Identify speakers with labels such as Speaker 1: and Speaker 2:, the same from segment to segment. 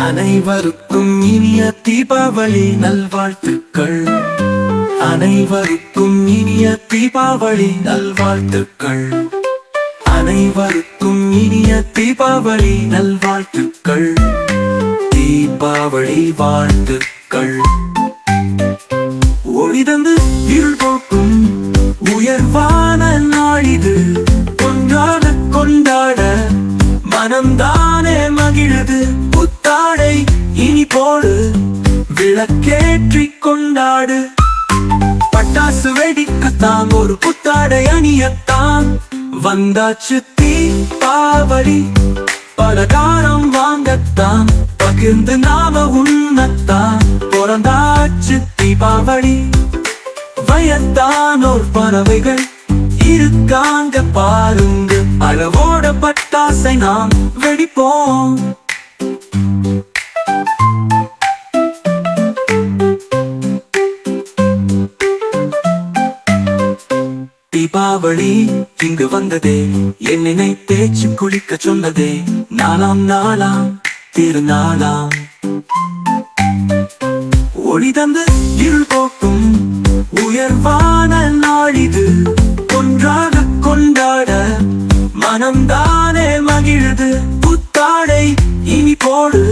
Speaker 1: அனைவருக்கும் இனிய தீபாவளி நல்வாழ்த்துக்கள். அனைவருக்கும் இனிய தீபாவளி நல்வாழ்த்துக்கள். அனைவருக்கும் இனிய தீபாவளி நல்வாழ்த்துக்கள். தீபாவளி வாழ்த்துக்கள். ஒளிதந்து இருள் போக்கும் உயர்வான நாளிது. கொண்டாட கொண்டாட மனம்தானே மகிழது. புத்தாடை இனி போடு, விளக்கேற்றி கொண்டாடு. பட்டாசு வெடிக்கத்தான், ஒரு புத்தாடை அணியத்தான் வந்தாச்சு தீபாவளி. பலகாரம் வாங்கத்தான், பகிர்ந்து நாம உண்ணத்தான் பிறந்தாச்சு தீபாவளி. வயத்தானோர் பறவைகள் இருக்காங்க பாருங்க, அளவோட பட்டாசை நாம் வெடிப்போம். தீபாவளி இங்கு வந்ததே, என்னை தேய்ச்சி குளிக்க சொன்னதே. நாளாம் நாளாம் திருநாளாம், ஒளி தந்து இருள் போக்கும் உயர்வான நாளிது. ஒன்றாக கொண்டாட மனம்தானே மகிழ்து. புத்தாடை இனி போடு,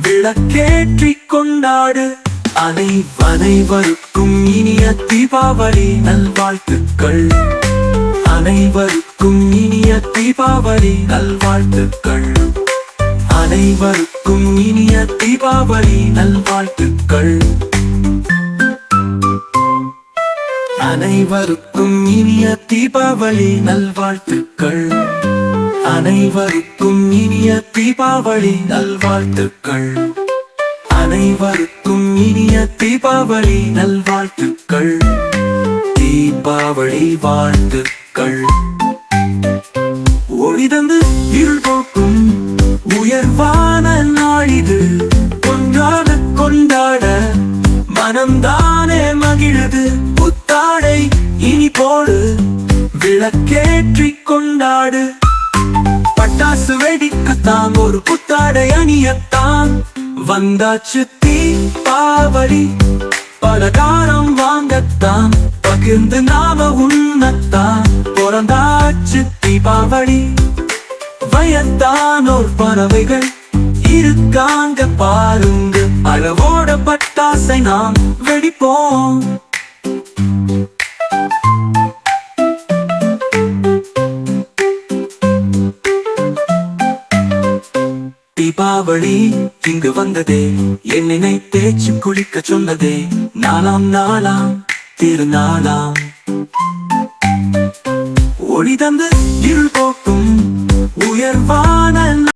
Speaker 1: விளக்கேற்றி கொண்டாடு. அனைவருக்கும் இனிய தீபாவளி நல்வாழ்த்துக்கள். அனைவருக்கும் இனிய தீபாவளி நல்வாழ்த்துக்கள். அனைவருக்கும் இனிய தீபாவளி நல்வாழ்த்துக்கள். அனைவருக்கும் இனிய தீபாவளி நல்வாழ்த்துக்கள். அனைவருக்கும் இனிய தீபாவளி நல்வாழ்த்துக்கள். அனைவருக்கும் இனிய தீபாவளி நல்வாழ்த்துக்கள். தீபாவளி வாழ்த்துக்கள். ஒளிதந்து இருள் போக்கும் உயர்வான நாளிது. ஒன்றாக கொண்டாட மனம்தானே மகிழது. புத்தாடை இனி போடு, விளக்கேற்றி கொண்டாடு. பட்டாசு வெடிக்கத்தான், ஒரு புத்தாடை அணியத்தான் வந்தாச்சு தீபாவளி. பலகாரம் வாங்கத்தான், பகிர்ந்து நாம உண்ணத்தான் பிறந்தாச்சு தீபாவளி. வயத்தானோர் பறவைகள் இருக்காங்க பாருங்க, அளவோட பட்டாசை நாம் வெடிப்போம். தீபாவளி இங்கு வந்ததே, என்னை தேய்ச்சி குளிக்க சொன்னதே. நாளாம் நாளாம் திருநாளாம், ஒளி தந்து இருள் போக்கும் உயர்வா